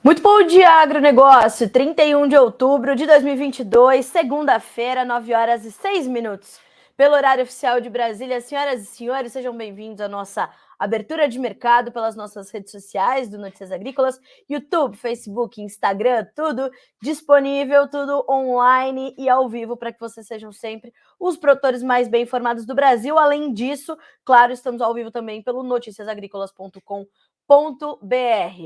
Muito bom dia, agronegócio. 31 de outubro de 2022, segunda-feira, 9 horas e 6 minutos. Pelo horário oficial de Brasília, senhoras e senhores, sejam bem-vindos à nossa abertura de mercado pelas nossas redes sociais do Notícias Agrícolas, YouTube, Facebook, Instagram, tudo disponível, tudo online e ao vivo para que vocês sejam sempre os produtores mais bem informados do Brasil. Além disso, claro, estamos ao vivo também pelo noticiasagricolas.com.br.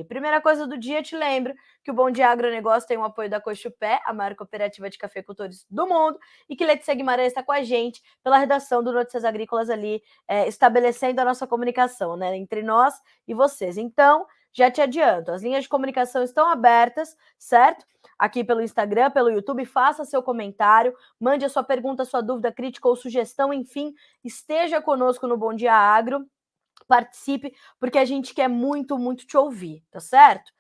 Primeira coisa do dia, te lembro que o Bom Dia Agronegócio tem o apoio da Cochupé, a maior cooperativa de cafeicultores do mundo, e que Letícia Guimarães está com a gente pela redação do Notícias Agrícolas ali, estabelecendo a nossa comunicação, né, entre nós e vocês. Então, já te adianto, as linhas de comunicação estão abertas, certo? Aqui pelo Instagram, pelo YouTube, faça seu comentário, mande a sua pergunta, sua dúvida, crítica ou sugestão, enfim, esteja conosco no Bom Dia Agro. Participe, porque a gente quer muito, muito te ouvir, tá certo?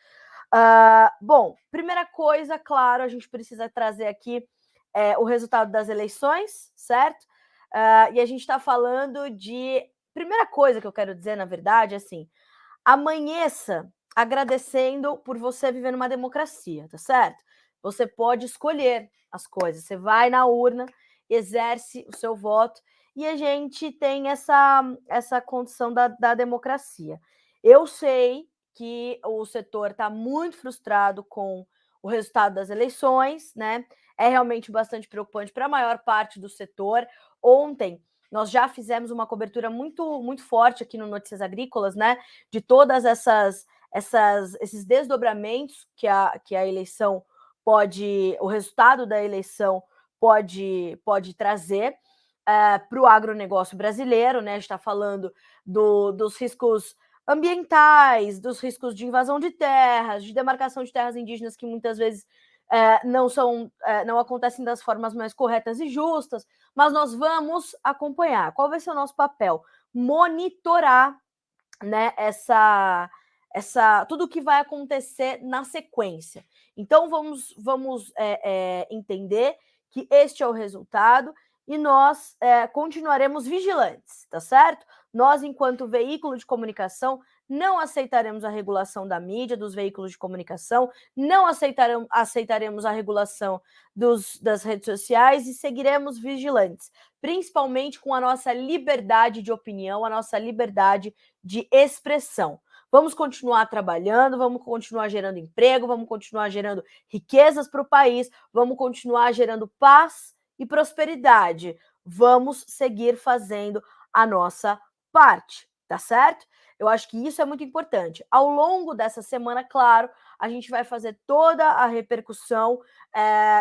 Bom, primeira coisa, claro, a gente precisa trazer aqui o resultado das eleições, certo? E a gente está falando de... Primeira coisa que eu quero dizer, na verdade, é assim, amanheça agradecendo por você viver numa democracia, tá certo? Você pode escolher as coisas, você vai na urna, exerce o seu voto, e a gente tem essa condição da democracia. Eu sei que o setor está muito frustrado com o resultado das eleições, né? É realmente bastante preocupante para a maior parte do setor. Ontem nós já fizemos uma cobertura muito, muito forte aqui no Notícias Agrícolas, né? De todas esses desdobramentos que a eleição pode, o resultado da eleição pode trazer para o agronegócio brasileiro, né? A gente está falando dos riscos ambientais, dos riscos de invasão de terras, de demarcação de terras indígenas que muitas vezes não acontecem das formas mais corretas e justas, mas nós vamos acompanhar. Qual vai ser o nosso papel? Monitorar, né, tudo o que vai acontecer na sequência. Então vamos entender que este é o resultado e nós continuaremos vigilantes, tá certo? Nós, enquanto veículo de comunicação, não aceitaremos a regulação da mídia, dos veículos de comunicação, não aceitaremos a regulação das redes sociais e seguiremos vigilantes, principalmente com a nossa liberdade de opinião, a nossa liberdade de expressão. Vamos continuar trabalhando, vamos continuar gerando emprego, vamos continuar gerando riquezas para o país, vamos continuar gerando paz e prosperidade. Vamos seguir fazendo a nossa parte, tá certo? Eu acho que isso é muito importante. Ao longo dessa semana, claro, a gente vai fazer toda a repercussão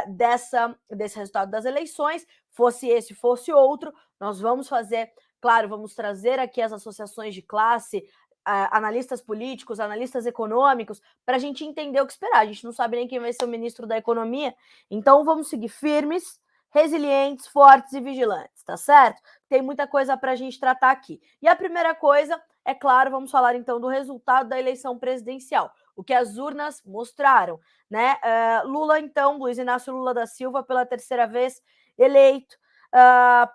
desse resultado das eleições, fosse esse, fosse outro, nós vamos fazer, claro, vamos trazer aqui as associações de classe, analistas políticos, analistas econômicos, para a gente entender o que esperar. A gente não sabe nem quem vai ser o ministro da Economia, então vamos seguir firmes, resilientes, fortes e vigilantes, tá certo? Tem muita coisa para a gente tratar aqui. E a primeira coisa, é claro, vamos falar então do resultado da eleição presidencial, o que as urnas mostraram, né? Lula, então, Luiz Inácio Lula da Silva, pela terceira vez eleito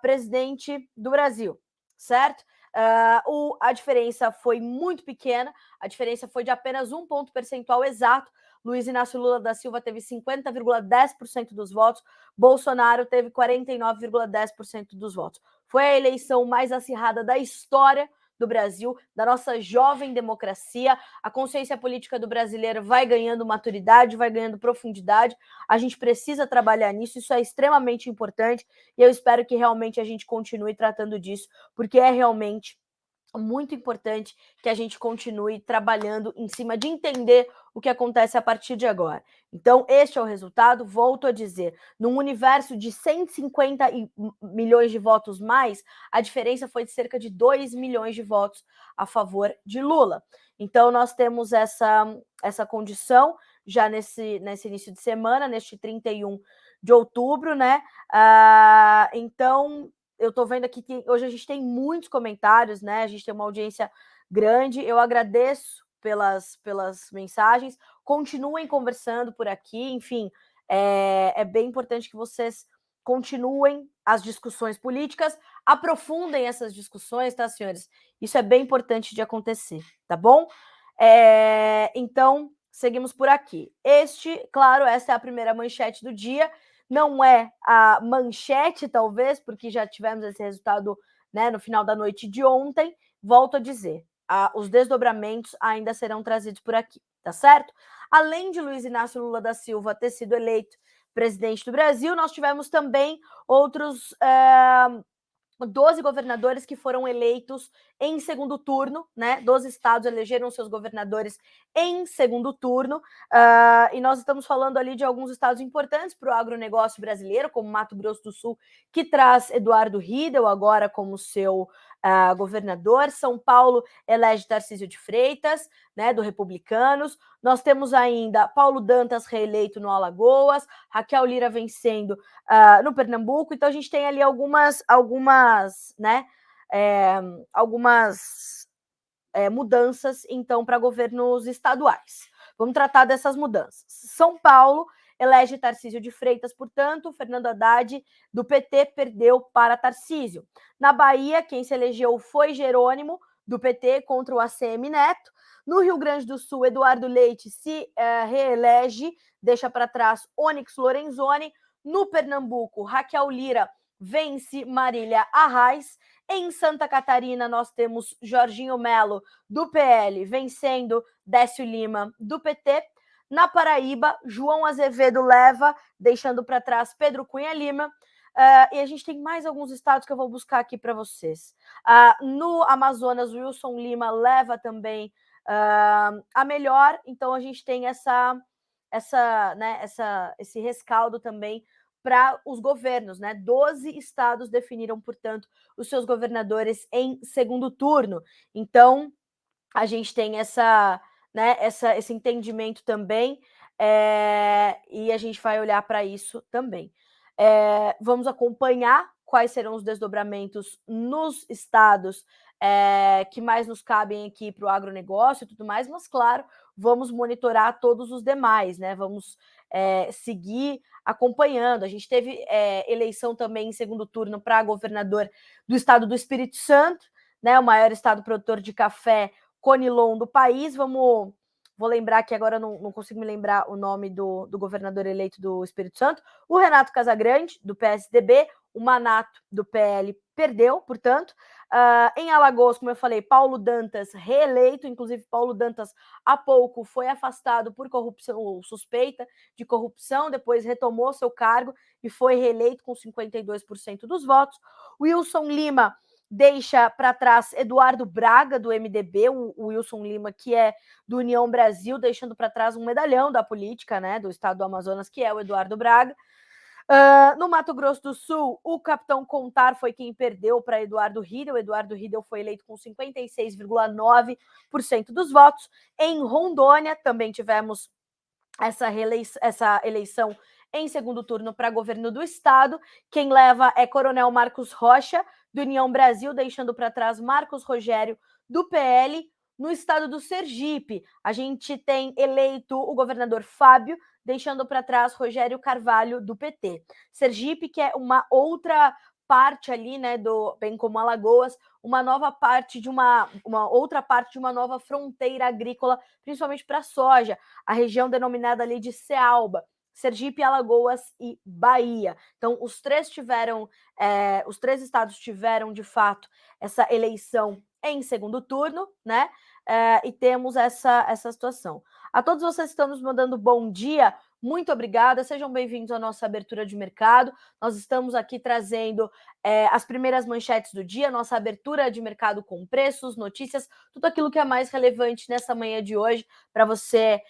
presidente do Brasil, certo? A diferença foi muito pequena, a diferença foi de apenas 1 ponto percentual exato. Luiz Inácio Lula da Silva teve 50,10% dos votos, Bolsonaro teve 49,10% dos votos. Foi a eleição mais acirrada da história do Brasil, da nossa jovem democracia. A consciência política do brasileiro vai ganhando maturidade, vai ganhando profundidade. A gente precisa trabalhar nisso, isso é extremamente importante e eu espero que realmente a gente continue tratando disso, porque é realmente muito importante que a gente continue trabalhando em cima de entender o que acontece a partir de agora. Então, este é o resultado, volto a dizer, num universo de 150 milhões de votos mais, a diferença foi de cerca de 2 milhões de votos a favor de Lula. Então, nós temos essa condição já nesse início de semana, neste 31 de outubro, né? Então, eu estou vendo aqui que hoje a gente tem muitos comentários, né? A gente tem uma audiência grande. Eu agradeço pelas mensagens. Continuem conversando por aqui. Enfim, é bem importante que vocês continuem as discussões políticas, aprofundem essas discussões, tá, senhores? Isso é bem importante de acontecer, tá bom? Então, seguimos por aqui. Claro, essa é a primeira manchete do dia. Não é a manchete, talvez, porque já tivemos esse resultado, né, no final da noite de ontem. Volto a dizer, os desdobramentos ainda serão trazidos por aqui, tá certo? Além de Luiz Inácio Lula da Silva ter sido eleito presidente do Brasil, nós tivemos também outros 12 governadores que foram eleitos em segundo turno, né? 12 estados elegeram seus governadores em segundo turno, e nós estamos falando ali de alguns estados importantes para o agronegócio brasileiro, como Mato Grosso do Sul, que traz Eduardo Riedel agora como seu governador. São Paulo elege Tarcísio de Freitas, né, do Republicanos. Nós temos ainda Paulo Dantas reeleito no Alagoas, Raquel Lira vencendo no Pernambuco. Então a gente tem ali algumas mudanças então para governos estaduais. Vamos tratar dessas mudanças. São Paulo elege Tarcísio de Freitas, portanto, Fernando Haddad, do PT, perdeu para Tarcísio. Na Bahia, quem se elegeu foi Jerônimo, do PT, contra o ACM Neto. No Rio Grande do Sul, Eduardo Leite se reelege, deixa para trás Onyx Lorenzoni. No Pernambuco, Raquel Lira vence Marília Arraes. Em Santa Catarina, nós temos Jorginho Melo, do PL, vencendo Décio Lima, do PT. Na Paraíba, João Azevedo leva, deixando para trás Pedro Cunha Lima. E a gente tem mais alguns estados que eu vou buscar aqui para vocês. No Amazonas, Wilson Lima leva também a melhor. Então a gente tem esse rescaldo também para os governos, né? 12 estados definiram, portanto, os seus governadores em segundo turno. Então a gente tem esse entendimento também, e a gente vai olhar para isso também. Vamos acompanhar quais serão os desdobramentos nos estados que mais nos cabem aqui para o agronegócio e tudo mais, mas, claro, vamos monitorar todos os demais, né? Vamos seguir acompanhando. A gente teve eleição também em segundo turno para governador do estado do Espírito Santo, né? O maior estado produtor de café Conilon do país. Vou lembrar que agora não consigo me lembrar o nome do governador eleito do Espírito Santo. O Renato Casagrande, do PSDB. O Manato, do PL, perdeu, portanto. Em Alagoas, como eu falei, Paulo Dantas reeleito. Inclusive, Paulo Dantas, há pouco, foi afastado por corrupção, ou suspeita de corrupção, depois retomou seu cargo e foi reeleito com 52% dos votos. Wilson Lima deixa para trás Eduardo Braga, do MDB, o Wilson Lima, que é do União Brasil, deixando para trás um medalhão da política, né, do estado do Amazonas, que é o Eduardo Braga. No Mato Grosso do Sul, o capitão Contar foi quem perdeu para Eduardo Riedel. Eduardo Riedel foi eleito com 56,9% dos votos. Em Rondônia, também tivemos essa eleição em segundo turno para governo do estado. Quem leva é Coronel Marcos Rocha, do União Brasil, deixando para trás Marcos Rogério, do PL. No estado do Sergipe, a gente tem eleito o governador Fábio, deixando para trás Rogério Carvalho, do PT. Sergipe, que é uma outra parte ali, né, bem como Alagoas, uma nova parte de uma outra parte de uma nova fronteira agrícola, principalmente para a soja, a região denominada ali de Cealba, Sergipe, Alagoas e Bahia. Então, os três estados tiveram, de fato, essa eleição em segundo turno, né? E temos essa situação. A todos vocês que estão nos mandando bom dia, muito obrigada, sejam bem-vindos à nossa abertura de mercado. Nós estamos aqui trazendo as primeiras manchetes do dia, nossa abertura de mercado com preços, notícias, tudo aquilo que é mais relevante nessa manhã de hoje, para você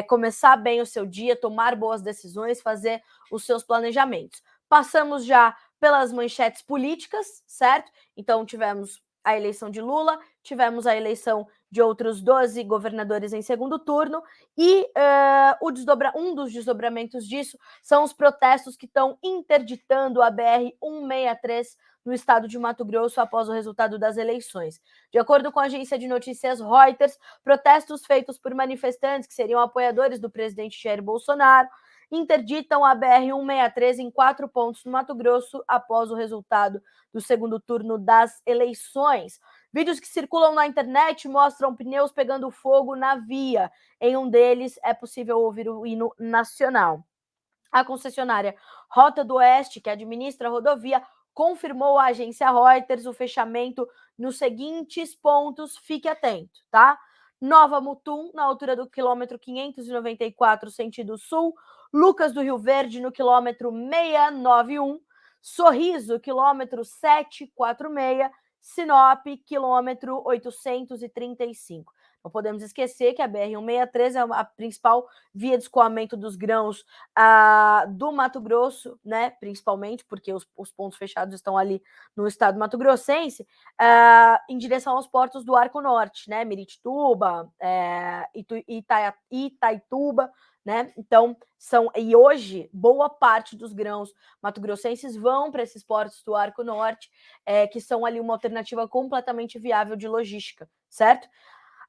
começar bem o seu dia, tomar boas decisões, fazer os seus planejamentos. Passamos já pelas manchetes políticas, certo? Então, tivemos a eleição de Lula, tivemos a eleição de outros 12 governadores em segundo turno, e um dos desdobramentos disso são os protestos que estão interditando a BR-163 no estado de Mato Grosso após o resultado das eleições. De acordo com a agência de notícias Reuters, protestos feitos por manifestantes que seriam apoiadores do presidente Jair Bolsonaro interditam a BR-163 em 4 pontos no Mato Grosso após o resultado do segundo turno das eleições. Vídeos que circulam na internet mostram pneus pegando fogo na via. Em um deles é possível ouvir o hino nacional. A concessionária Rota do Oeste, que administra a rodovia, confirmou à agência Reuters o fechamento nos seguintes pontos, fique atento, tá? Nova Mutum, na altura do quilômetro 594, sentido sul, Lucas do Rio Verde, no quilômetro 691, Sorriso, quilômetro 746, Sinop, quilômetro 835. Não podemos esquecer que a BR-163 é a principal via de escoamento dos grãos do Mato Grosso, né? Principalmente porque os pontos fechados estão ali no estado mato-grossense, em direção aos portos do Arco Norte, né? Miritituba, Itaituba, né? Então, e hoje, boa parte dos grãos mato-grossenses vão para esses portos do Arco Norte, que são ali uma alternativa completamente viável de logística, certo?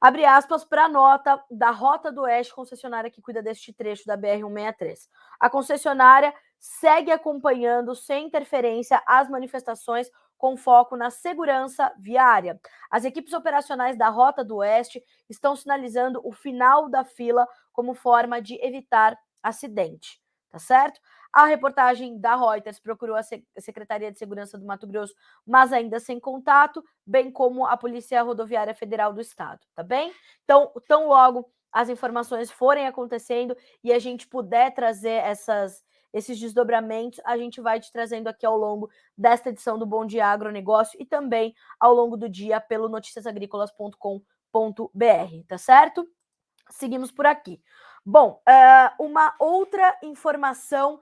Abre aspas para a nota da Rota do Oeste, concessionária que cuida deste trecho da BR-163. A concessionária segue acompanhando, sem interferência, as manifestações com foco na segurança viária. As equipes operacionais da Rota do Oeste estão sinalizando o final da fila como forma de evitar acidente, tá certo? A reportagem da Reuters procurou a Secretaria de Segurança do Mato Grosso, mas ainda sem contato, bem como a Polícia Rodoviária Federal do Estado, tá bem? Então, tão logo as informações forem acontecendo e a gente puder trazer esses desdobramentos, a gente vai te trazendo aqui ao longo desta edição do Bom Dia Agronegócio e também ao longo do dia pelo noticiasagricolas.com.br, tá certo? Seguimos por aqui. Bom, uma outra informação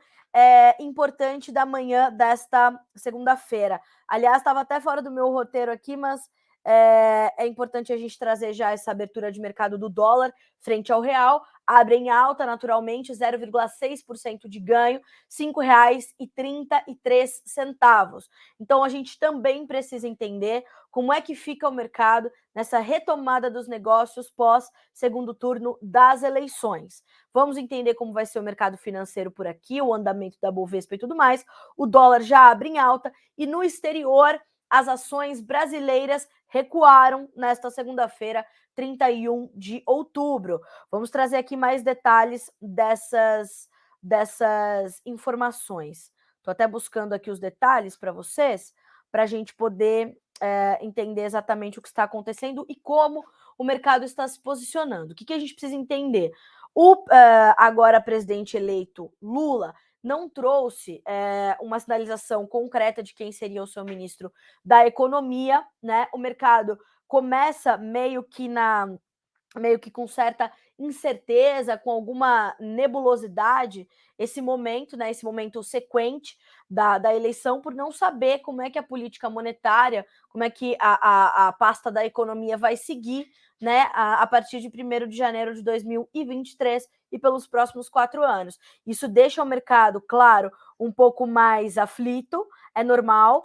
importante da manhã desta segunda-feira. Aliás, estava até fora do meu roteiro aqui, mas é importante a gente trazer já essa abertura de mercado do dólar frente ao real. Abre em alta, naturalmente, 0,6% de ganho, R$ 5,33. Então, a gente também precisa entender como é que fica o mercado nessa retomada dos negócios pós segundo turno das eleições. Vamos entender como vai ser o mercado financeiro por aqui, o andamento da Bovespa e tudo mais. O dólar já abre em alta e no exterior as ações brasileiras recuaram nesta segunda-feira, 31 de outubro. Vamos trazer aqui mais detalhes dessas informações. Estou até buscando aqui os detalhes para vocês, para a gente poder entender exatamente o que está acontecendo e como o mercado está se posicionando. O que a gente precisa entender? O agora presidente eleito Lula não trouxe uma sinalização concreta de quem seria o seu ministro da Economia, né? O mercado começa meio que com certa incerteza, com alguma nebulosidade, esse momento sequente da eleição, por não saber como é que a política monetária, como é que a pasta da economia vai seguir, né, a partir de 1º de janeiro de 2023 e pelos próximos 4 anos. Isso deixa o mercado, claro, um pouco mais aflito, é normal,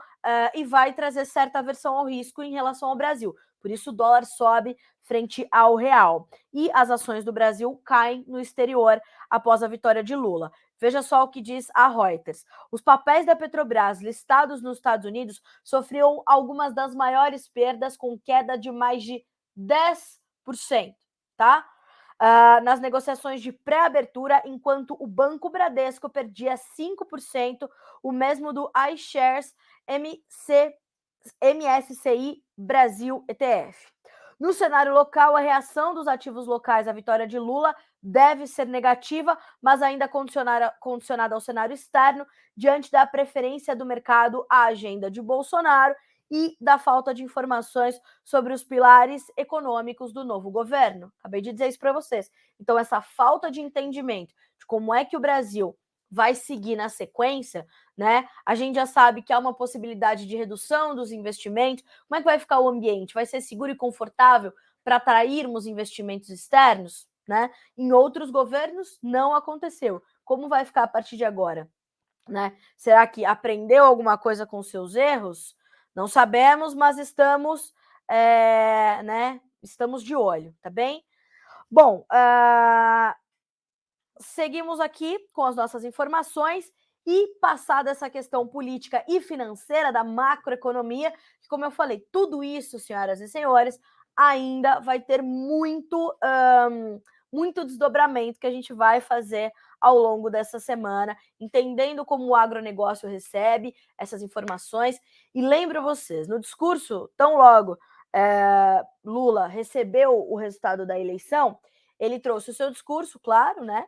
e vai trazer certa aversão ao risco em relação ao Brasil. Por isso o dólar sobe frente ao real. E as ações do Brasil caem no exterior após a vitória de Lula. Veja só o que diz a Reuters. Os papéis da Petrobras listados nos Estados Unidos sofriam algumas das maiores perdas, com queda de mais de 10%, tá? Nas negociações de pré-abertura, enquanto o Banco Bradesco perdia 5%, o mesmo do iShares MSCI Brasil ETF. No cenário local, a reação dos ativos locais à vitória de Lula deve ser negativa, mas ainda condicionada ao cenário externo, diante da preferência do mercado à agenda de Bolsonaro e da falta de informações sobre os pilares econômicos do novo governo. Acabei de dizer isso para vocês. Então, essa falta de entendimento de como é que o Brasil vai seguir na sequência, né? A gente já sabe que há uma possibilidade de redução dos investimentos. Como é que vai ficar o ambiente? Vai ser seguro e confortável para atrairmos investimentos externos, né? Em outros governos não aconteceu. Como vai ficar a partir de agora, né? Será que aprendeu alguma coisa com seus erros? Não sabemos, mas estamos, né? Estamos de olho, tá bem? Bom, seguimos aqui com as nossas informações e passar dessa questão política e financeira da macroeconomia, que, como eu falei, tudo isso, senhoras e senhores, ainda vai ter muito desdobramento que a gente vai fazer ao longo dessa semana, entendendo como o agronegócio recebe essas informações. E lembro vocês, no discurso, tão logo Lula recebeu o resultado da eleição, ele trouxe o seu discurso, claro, né?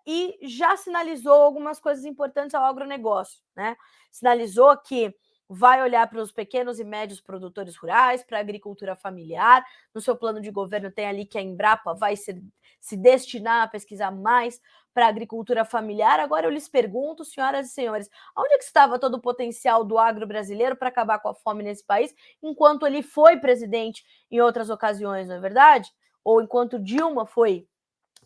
E já sinalizou algumas coisas importantes ao agronegócio, né? Sinalizou que vai olhar para os pequenos e médios produtores rurais, para a agricultura familiar. No seu plano de governo tem ali que a Embrapa vai se destinar a pesquisar mais para a agricultura familiar. Agora eu lhes pergunto, senhoras e senhores, onde é que estava todo o potencial do agro brasileiro para acabar com a fome nesse país, enquanto ele foi presidente em outras ocasiões, não é verdade? Ou enquanto Dilma foi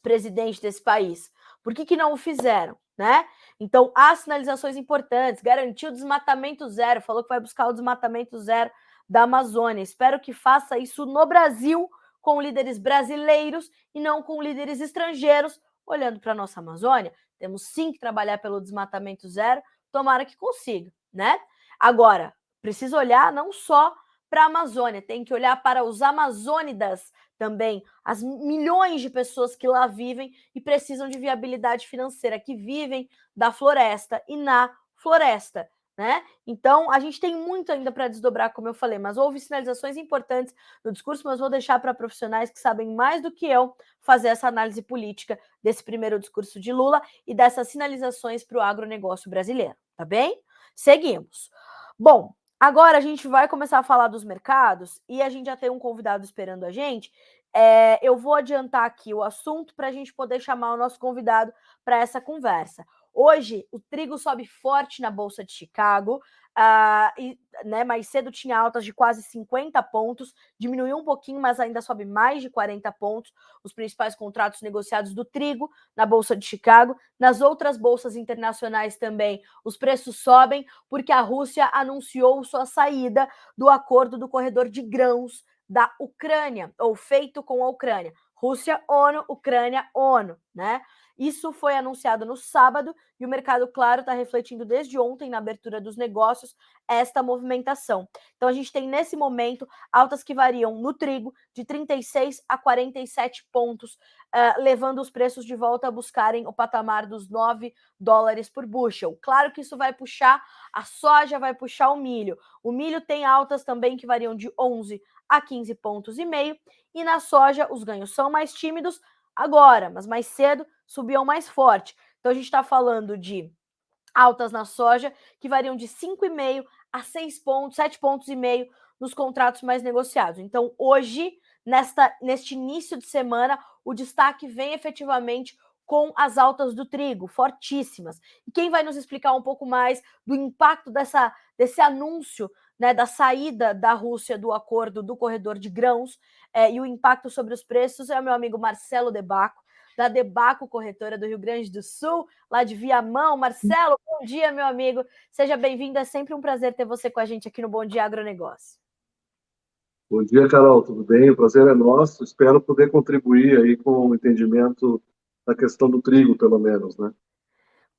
presidente desse país. Por que não o fizeram, né? Então, há sinalizações importantes. Garantiu o desmatamento zero, falou que vai buscar o desmatamento zero da Amazônia. Espero que faça isso no Brasil, com líderes brasileiros e não com líderes estrangeiros, olhando para a nossa Amazônia. Temos sim que trabalhar pelo desmatamento zero, tomara que consiga, né? Agora, precisa olhar não só para a Amazônia, tem que olhar para os amazônidas também, as milhões de pessoas que lá vivem e precisam de viabilidade financeira, que vivem da floresta e na floresta, né? Então, a gente tem muito ainda para desdobrar, como eu falei, mas houve sinalizações importantes no discurso, mas vou deixar para profissionais que sabem mais do que eu fazer essa análise política desse primeiro discurso de Lula e dessas sinalizações para o agronegócio brasileiro, tá bem? Seguimos. Bom, agora a gente vai começar a falar dos mercados e a gente já tem um convidado esperando a gente. Eu vou adiantar aqui o assunto para a gente poder chamar o nosso convidado para essa conversa. Hoje, o trigo sobe forte na Bolsa de Chicago, mais cedo tinha altas de quase 50 pontos, diminuiu um pouquinho, mas ainda sobe mais de 40 pontos, os principais contratos negociados do trigo na Bolsa de Chicago. Nas outras bolsas internacionais também, os preços sobem, porque a Rússia anunciou sua saída do acordo do corredor de grãos da Ucrânia, ou feito com a Ucrânia. Rússia, ONU, Ucrânia, ONU, né? Isso foi anunciado no sábado e o mercado, claro, está refletindo desde ontem, na abertura dos negócios, esta movimentação. Então, a gente tem, nesse momento, altas que variam no trigo de 36 a 47 pontos, levando os preços de volta a buscarem o patamar dos $9 por bushel. Claro que isso vai puxar a soja, vai puxar o milho. O milho tem altas também que variam de 11 a 15 pontos e meio, e na soja os ganhos são mais tímidos agora, mas mais cedo subiam mais forte. Então a gente está falando de altas na soja que variam de 5,5 a 6 pontos, 7 pontos e meio nos contratos mais negociados. Então hoje, neste início de semana, o destaque vem efetivamente com as altas do trigo, fortíssimas. E quem vai nos explicar um pouco mais do impacto desse anúncio, né, da saída da Rússia do acordo do corredor de grãos e o impacto sobre os preços é o meu amigo Marcelo De Bacco, da De Bacco Corretora do Rio Grande do Sul, lá de Viamão. Marcelo, bom dia, meu amigo. Seja bem-vindo. É sempre um prazer ter você com a gente aqui no Bom Dia Agronegócio. Bom dia, Carol, tudo bem? O prazer é nosso. Espero poder contribuir aí com o entendimento da questão do trigo, pelo menos, né?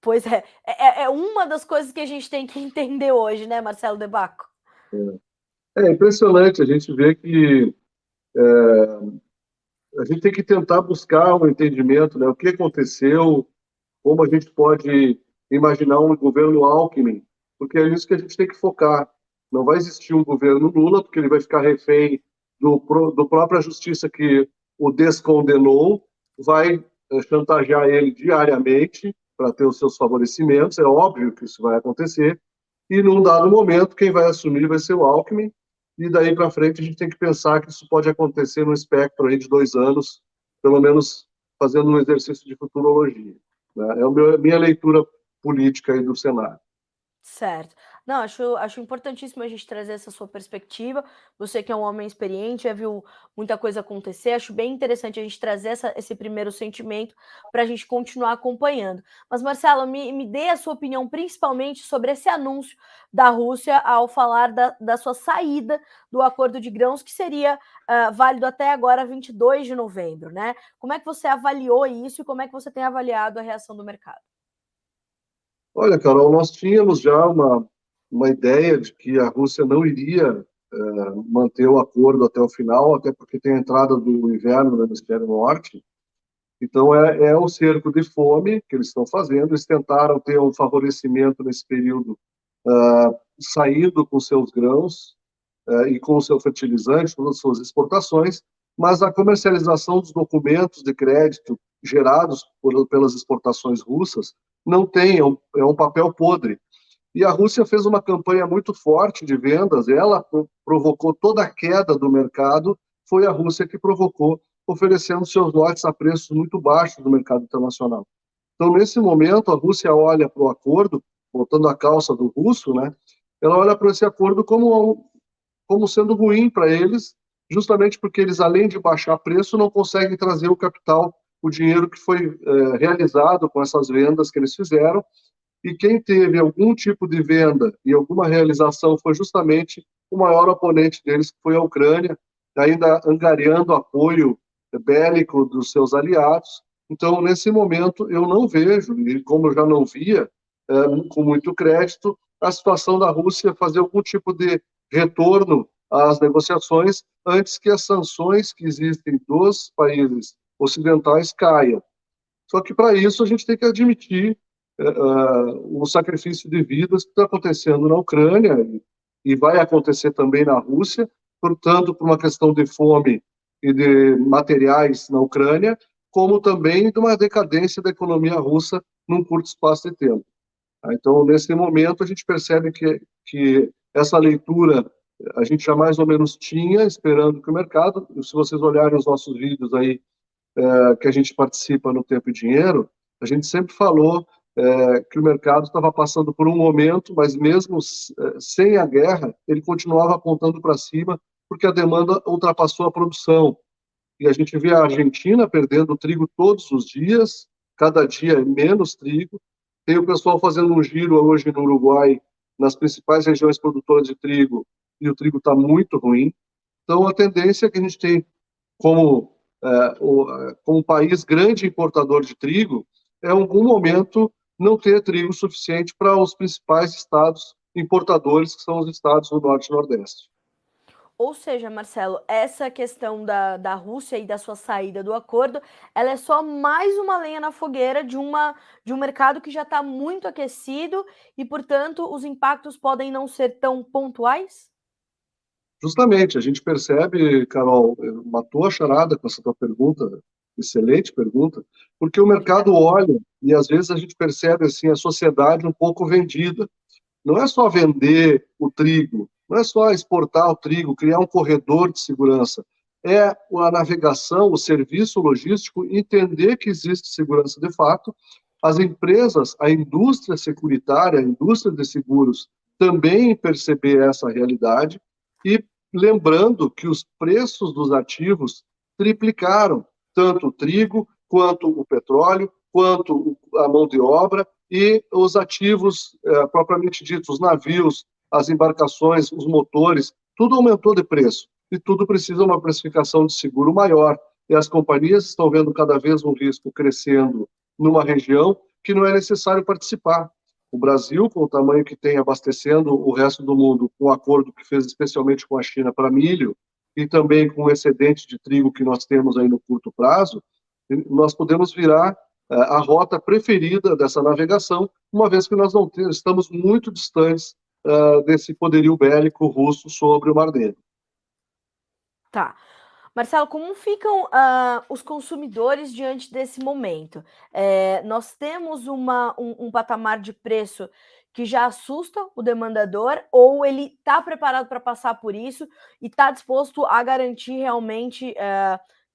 Pois é uma das coisas que a gente tem que entender hoje, né, Marcelo De Bacco? É impressionante a gente ver que a gente tem que tentar buscar um entendimento, né? O que aconteceu, como a gente pode imaginar um governo Alckmin, porque é nisso que a gente tem que focar. Não vai existir um governo Lula, porque ele vai ficar refém do própria justiça que o descondenou, vai chantagear ele diariamente para ter os seus favorecimentos, é óbvio que isso vai acontecer, e num dado momento quem vai assumir vai ser o Alckmin, e daí para frente a gente tem que pensar que isso pode acontecer no espectro aí de 2 anos, pelo menos fazendo um exercício de futurologia. Né? É a minha leitura política aí do cenário. Certo. Não, acho importantíssimo a gente trazer essa sua perspectiva. Você que é um homem experiente, já viu muita coisa acontecer. Acho bem interessante a gente trazer esse primeiro sentimento para a gente continuar acompanhando. Mas, Marcelo, me dê a sua opinião, principalmente sobre esse anúncio da Rússia ao falar da sua saída do acordo de grãos, que seria válido até agora, 22 de novembro, né? Como é que você avaliou isso e como é que você tem avaliado a reação do mercado? Olha, Carol, nós tínhamos já uma ideia de que a Rússia não iria manter o acordo até o final, até porque tem a entrada do inverno no hemisfério norte. Então, é o cerco de fome que eles estão fazendo. Eles tentaram ter um favorecimento nesse período, saindo com seus grãos e com o seu fertilizante, com as suas exportações, mas a comercialização dos documentos de crédito gerados pelas exportações russas não tem, é um papel podre. E a Rússia fez uma campanha muito forte de vendas, ela provocou toda a queda do mercado, foi a Rússia que provocou, oferecendo seus lotes a preços muito baixos no mercado internacional. Então, nesse momento, a Rússia olha para o acordo, voltando à calça do russo, né? Ela olha para esse acordo como sendo ruim para eles, justamente porque eles, além de baixar preço, não conseguem trazer o capital, o dinheiro que foi realizado com essas vendas que eles fizeram, e quem teve algum tipo de venda e alguma realização foi justamente o maior oponente deles, que foi a Ucrânia, ainda angariando apoio bélico dos seus aliados. Então, nesse momento, eu não vejo, e como eu já não via, com muito crédito, a situação da Rússia fazer algum tipo de retorno às negociações antes que as sanções que existem dos países ocidentais caiam. Só que, para isso, a gente tem que admitir o sacrifício de vidas que está acontecendo na Ucrânia e vai acontecer também na Rússia, portanto, por uma questão de fome e de materiais na Ucrânia, como também de uma decadência da economia russa num curto espaço de tempo. Então, nesse momento, a gente percebe que essa leitura a gente já mais ou menos tinha, esperando que o mercado, se vocês olharem os nossos vídeos aí, que a gente participa no Tempo e Dinheiro, a gente sempre falou que o mercado estava passando por um momento, mas mesmo sem a guerra, ele continuava apontando para cima, porque a demanda ultrapassou a produção. E a gente vê a Argentina perdendo trigo todos os dias, cada dia é menos trigo. Tem o pessoal fazendo um giro hoje no Uruguai, nas principais regiões produtoras de trigo, e o trigo está muito ruim. Então, a tendência é que a gente tem como, como país grande importador de trigo, é em algum momento não ter trigo suficiente para os principais estados importadores, que são os estados do Norte e Nordeste. Ou seja, Marcelo, essa questão da Rússia e da sua saída do acordo, ela é só mais uma lenha na fogueira de um mercado que já está muito aquecido e, portanto, os impactos podem não ser tão pontuais? Justamente, a gente percebe, Carol, matou a charada com essa tua pergunta, excelente pergunta, porque o mercado olha e às vezes a gente percebe assim a sociedade um pouco vendida. Não é só vender o trigo, não é só exportar o trigo, criar um corredor de segurança. É a navegação, o serviço logístico, entender que existe segurança de fato. As empresas, a indústria securitária, a indústria de seguros, também perceber essa realidade e lembrando que os preços dos ativos triplicaram, tanto o trigo, quanto o petróleo, quanto a mão de obra, e os ativos propriamente ditos, os navios, as embarcações, os motores, tudo aumentou de preço e tudo precisa de uma precificação de seguro maior. E as companhias estão vendo cada vez um risco crescendo numa região que não é necessário participar. O Brasil, com o tamanho que tem, abastecendo o resto do mundo, com o acordo que fez especialmente com a China para milho, e também com o excedente de trigo que nós temos aí no curto prazo, nós podemos virar a rota preferida dessa navegação, uma vez que nós não temos, estamos muito distantes desse poderio bélico russo sobre o Mar Negro. Tá. Marcelo, como ficam os consumidores diante desse momento? Nós temos um patamar de preço que já assusta o demandador, ou ele está preparado para passar por isso e está disposto a garantir realmente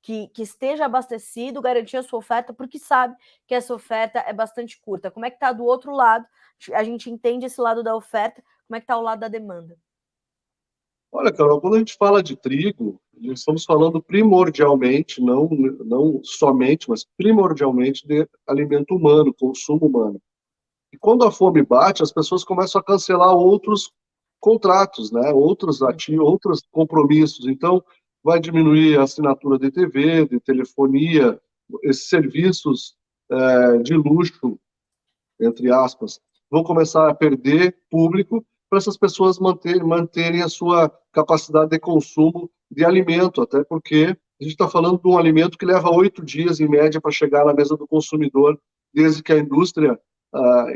que esteja abastecido, garantir a sua oferta, porque sabe que essa oferta é bastante curta. Como é que está do outro lado? A gente entende esse lado da oferta, como é que está o lado da demanda? Olha, Carol, quando a gente fala de trigo, estamos falando primordialmente, não somente, mas primordialmente de alimento humano, consumo humano. E quando a fome bate, as pessoas começam a cancelar outros contratos, né? Outros ativos, outros compromissos. Então, vai diminuir a assinatura de TV, de telefonia, esses serviços de luxo, entre aspas. vão começar a perder público para essas pessoas manterem a sua capacidade de consumo de alimento, até porque a gente está falando de um alimento que leva 8 dias, em média, para chegar na mesa do consumidor, desde que a indústria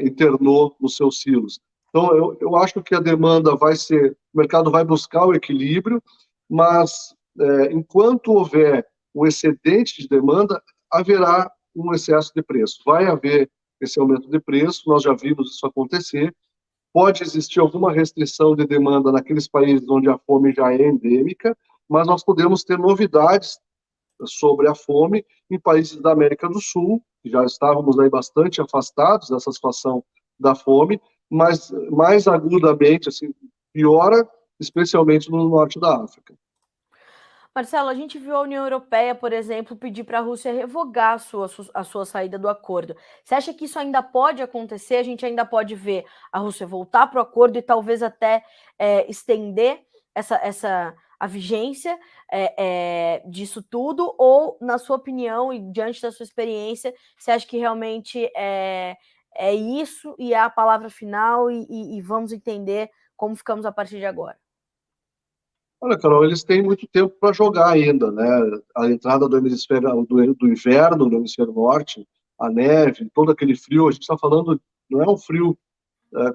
internou nos seus silos. Então, eu acho que a demanda vai ser, o mercado vai buscar o equilíbrio, mas enquanto houver um excedente de demanda, haverá um excesso de preço. Vai haver esse aumento de preço, nós já vimos isso acontecer. Pode existir alguma restrição de demanda naqueles países onde a fome já é endêmica, mas nós podemos ter novidades sobre a fome em países da América do Sul, que já estávamos aí bastante afastados dessa situação da fome, mas mais agudamente, assim, piora, especialmente no norte da África. Marcelo, a gente viu a União Europeia, por exemplo, pedir para a Rússia revogar a sua saída do acordo. Você acha que isso ainda pode acontecer? A gente ainda pode ver a Rússia voltar para o acordo e talvez até estender a vigência disso tudo? Ou, na sua opinião e diante da sua experiência, você acha que realmente é isso e é a palavra final e vamos entender como ficamos a partir de agora? Olha, Carol, eles têm muito tempo para jogar ainda, né? A entrada do hemisfério do inverno no hemisfério norte, a neve, todo aquele frio, a gente está falando, não é um frio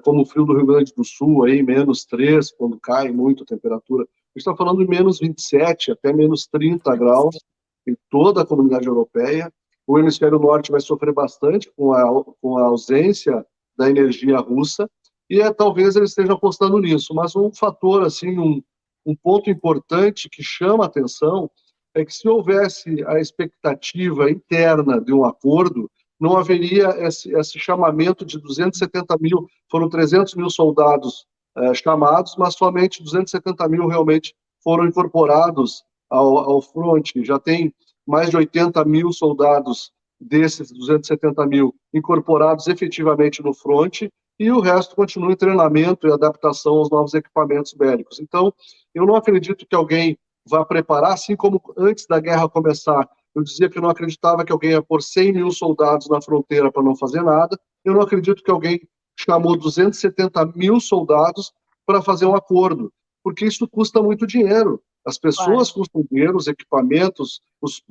como o frio do Rio Grande do Sul, aí, -3, quando cai muito a temperatura. A gente está falando de -27 até -30 graus em toda a comunidade europeia. O hemisfério norte vai sofrer bastante com a ausência da energia russa, e talvez eles estejam apostando nisso. Mas um fator, assim, um ponto importante que chama a atenção é que se houvesse a expectativa interna de um acordo, não haveria esse chamamento de 270 mil, foram 300 mil soldados chamados, mas somente 270 mil realmente foram incorporados ao fronte. Já tem mais de 80 mil soldados desses 270 mil incorporados efetivamente no fronte, e o resto continua em treinamento e adaptação aos novos equipamentos bélicos. Então, eu não acredito que alguém vá preparar, assim como antes da guerra começar, eu dizia que eu não acreditava que alguém ia pôr 100 mil soldados na fronteira para não fazer nada. Eu não acredito que alguém chamou 270 mil soldados para fazer um acordo, porque isso custa muito dinheiro. As pessoas custam dinheiro, os equipamentos, os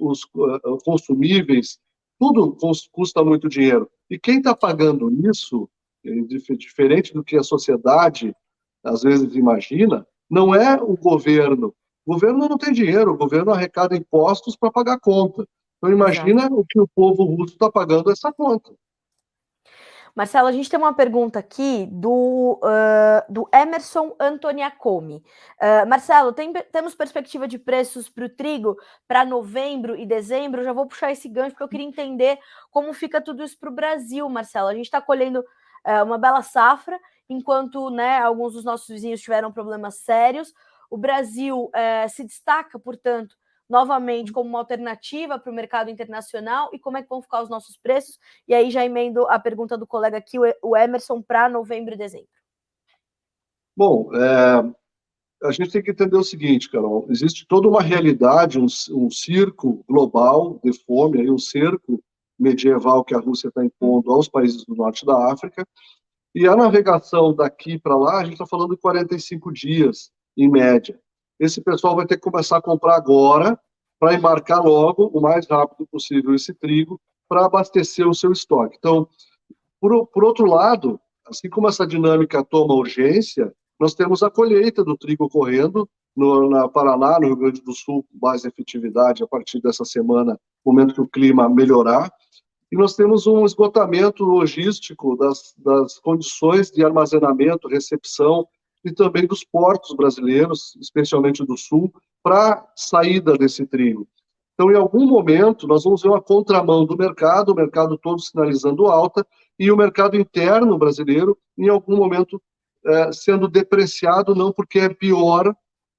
consumíveis, tudo custa muito dinheiro. E quem está pagando isso, diferente do que a sociedade às vezes imagina, não é o governo. O governo não tem dinheiro, o governo arrecada impostos para pagar conta. Então imagina o que o povo russo está pagando essa conta. Marcelo, a gente tem uma pergunta aqui do Emerson Antoniacomi. Marcelo, temos perspectiva de preços para o trigo para novembro e dezembro? Eu já vou puxar esse gancho porque eu queria entender como fica tudo isso para o Brasil, Marcelo. A gente está colhendo uma bela safra, enquanto alguns dos nossos vizinhos tiveram problemas sérios. O Brasil se destaca, portanto, novamente como uma alternativa para o mercado internacional, e como é que vão ficar os nossos preços? E aí já emendo a pergunta do colega aqui, o Emerson, para novembro e dezembro. Bom, a gente tem que entender o seguinte, Carol, existe toda uma realidade, um circo global de fome, aí um cerco medieval que a Rússia está impondo aos países do norte da África, e a navegação daqui para lá, a gente está falando de 45 dias, em média. Esse pessoal vai ter que começar a comprar agora, para embarcar logo, o mais rápido possível, esse trigo, para abastecer o seu estoque. Então, por outro lado, assim como essa dinâmica toma urgência, nós temos a colheita do trigo ocorrendo na Paraná, no Rio Grande do Sul, com mais efetividade a partir dessa semana, no momento que o clima melhorar. E nós temos um esgotamento logístico das condições de armazenamento, recepção e também dos portos brasileiros, especialmente do Sul, para saída desse trigo. Então, em algum momento, nós vamos ver uma contramão do mercado, o mercado todo sinalizando alta, e o mercado interno brasileiro, em algum momento, sendo depreciado, não porque é pior,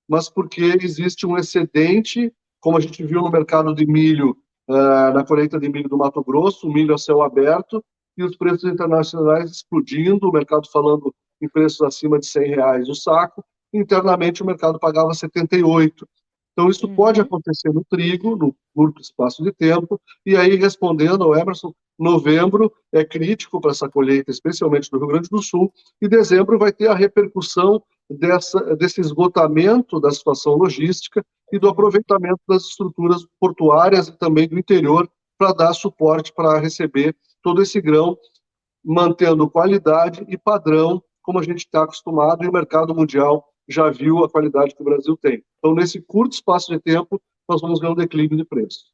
mas porque existe um excedente, como a gente viu no mercado de milho, na colheita de milho do Mato Grosso, o milho a céu aberto, e os preços internacionais explodindo, o mercado falando em preços acima de R$100 o saco, internamente o mercado pagava 78. Então, isso pode acontecer no trigo, no curto espaço de tempo, e aí, respondendo ao Emerson, novembro é crítico para essa colheita, especialmente no Rio Grande do Sul, e dezembro vai ter a repercussão desse esgotamento da situação logística e do aproveitamento das estruturas portuárias e também do interior para dar suporte para receber todo esse grão, mantendo qualidade e padrão, como a gente está acostumado, e o mercado mundial já viu a qualidade que o Brasil tem. Então, nesse curto espaço de tempo, nós vamos ver um declínio de preço.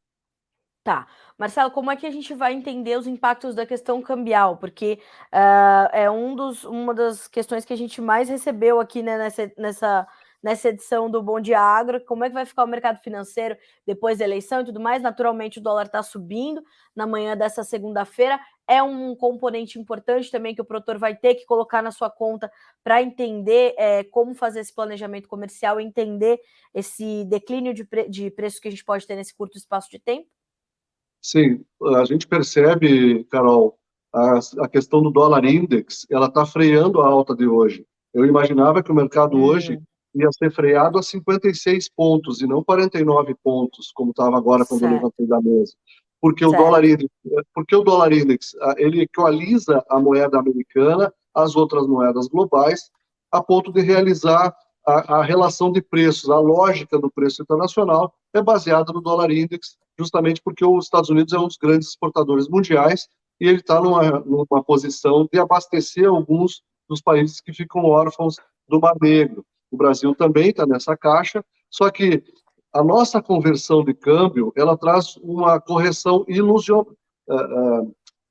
Tá. Marcelo, como é que a gente vai entender os impactos da questão cambial? Porque é uma das questões que a gente mais recebeu aqui, né, nessa edição do Bom Dia Agro. Como é que vai ficar o mercado financeiro depois da eleição e tudo mais? Naturalmente, o dólar está subindo na manhã dessa segunda-feira. É um componente importante também que o produtor vai ter que colocar na sua conta para entender como fazer esse planejamento comercial, entender esse declínio de preço que a gente pode ter nesse curto espaço de tempo. Sim, a gente percebe, Carol, a questão do dólar index, ela está freando a alta de hoje. Eu imaginava que o mercado hoje ia ser freado a 56 pontos e não 49 pontos, como estava agora quando eu Certo. levantei da mesa. Porque Certo. o dólar index, ele equaliza a moeda americana às outras moedas globais, a ponto de realizar a relação de preços, a lógica do preço internacional é baseada no dólar index, justamente porque os Estados Unidos é um dos grandes exportadores mundiais e ele está numa posição de abastecer alguns dos países que ficam órfãos do Mar Negro. O Brasil também está nessa caixa, só que a nossa conversão de câmbio ela traz uma correção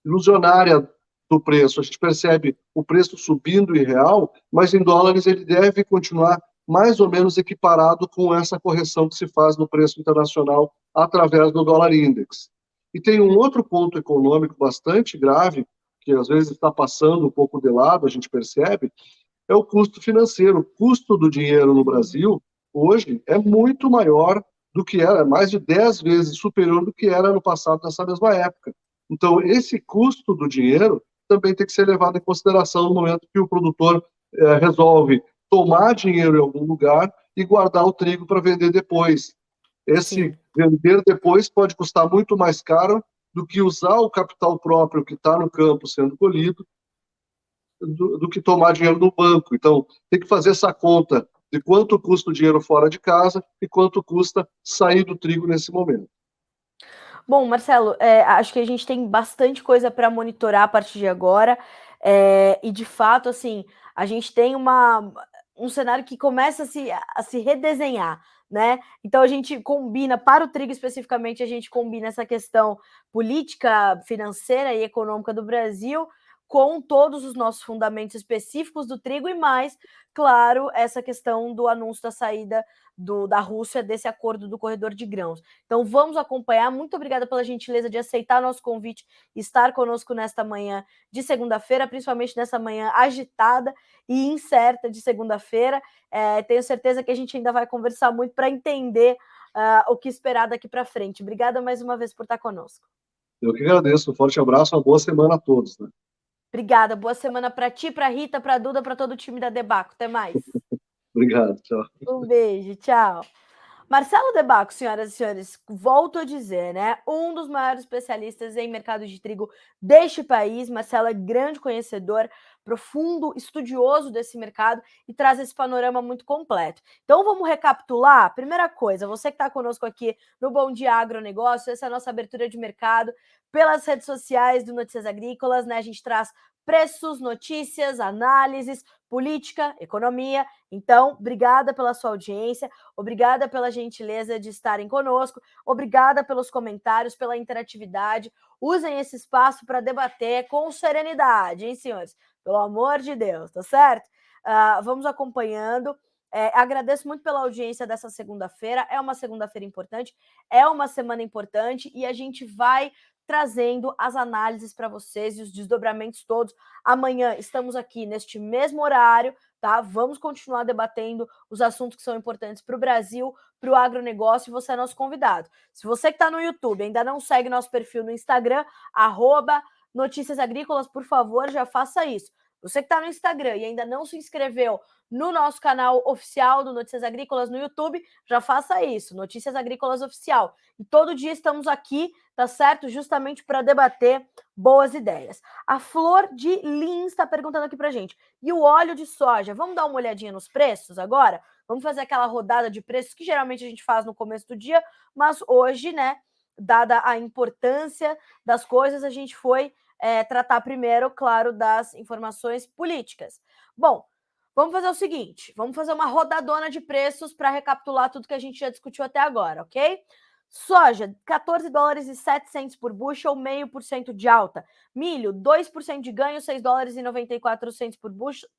ilusionária do preço. A gente percebe o preço subindo em real, mas em dólares ele deve continuar mais ou menos equiparado com essa correção que se faz no preço internacional através do dólar index. E tem um outro ponto econômico bastante grave, que às vezes está passando um pouco de lado, a gente percebe, é o custo financeiro. O custo do dinheiro no Brasil, hoje, é muito maior do que era, mais de 10 vezes superior do que era no passado, nessa mesma época. Então, esse custo do dinheiro também tem que ser levado em consideração no momento que o produtor resolve tomar dinheiro em algum lugar e guardar o trigo para vender depois. Esse vender depois pode custar muito mais caro do que usar o capital próprio que está no campo sendo colhido, do que tomar dinheiro no banco. Então, tem que fazer essa conta de quanto custa o dinheiro fora de casa e quanto custa sair do trigo nesse momento. Bom, Marcelo, acho que a gente tem bastante coisa para monitorar a partir de agora. E, de fato, assim, a gente tem um cenário que começa a se redesenhar, né? Então, a gente combina, para o trigo especificamente, a gente combina essa questão política, financeira e econômica do Brasil com todos os nossos fundamentos específicos do trigo e mais, claro, essa questão do anúncio da saída da Rússia desse acordo do corredor de grãos. Então vamos acompanhar. Muito obrigada pela gentileza de aceitar nosso convite e estar conosco nesta manhã de segunda-feira, principalmente nessa manhã agitada e incerta de segunda-feira. Tenho certeza que a gente ainda vai conversar muito para entender o que esperar daqui para frente. Obrigada mais uma vez por estar conosco. Eu que agradeço. Um forte abraço, uma boa semana a todos. Né? Obrigada. Boa semana para ti, para Rita, para Duda, para todo o time da Debaco. Até mais. Obrigado. Tchau. Um beijo. Tchau. Marcelo Debaco, senhoras e senhores, volto a dizer, né? Um dos maiores especialistas em mercado de trigo deste país. Marcelo é grande conhecedor, profundo estudioso desse mercado e traz esse panorama muito completo. Então vamos recapitular? Primeira coisa, você que está conosco aqui no Bom Dia Agronegócio, essa é a nossa abertura de mercado pelas redes sociais do Notícias Agrícolas, né? A gente traz preços, notícias, análises, política, economia. Então, obrigada pela sua audiência, obrigada pela gentileza de estarem conosco, obrigada pelos comentários, pela interatividade. Usem esse espaço para debater com serenidade, hein, senhores? Pelo amor de Deus, tá certo? Vamos acompanhando. Agradeço muito pela audiência dessa segunda-feira. É uma segunda-feira importante, é uma semana importante e a gente vai trazendo as análises para vocês e os desdobramentos todos. Amanhã estamos aqui neste mesmo horário, tá? Vamos continuar debatendo os assuntos que são importantes para o Brasil, para o agronegócio, e você é nosso convidado. Se você que está no YouTube ainda não segue nosso perfil no Instagram, @Notícias Agrícolas, por favor, já faça isso. Você que está no Instagram e ainda não se inscreveu no nosso canal oficial do Notícias Agrícolas no YouTube, já faça isso, Notícias Agrícolas Oficial. E todo dia estamos aqui, tá certo? Justamente para debater boas ideias. A Flor de Lins está perguntando aqui pra gente. E o óleo de soja? Vamos dar uma olhadinha nos preços agora? Vamos fazer aquela rodada de preços que geralmente a gente faz no começo do dia, mas hoje, né, dada a importância das coisas, a gente foi tratar primeiro, claro, das informações políticas. Bom, vamos fazer o seguinte, vamos fazer uma rodadona de preços para recapitular tudo que a gente já discutiu até agora, ok? Soja, 14 dólares e 7 por bushel, 0,5% de alta. Milho, 2% de ganho, 6 dólares e 94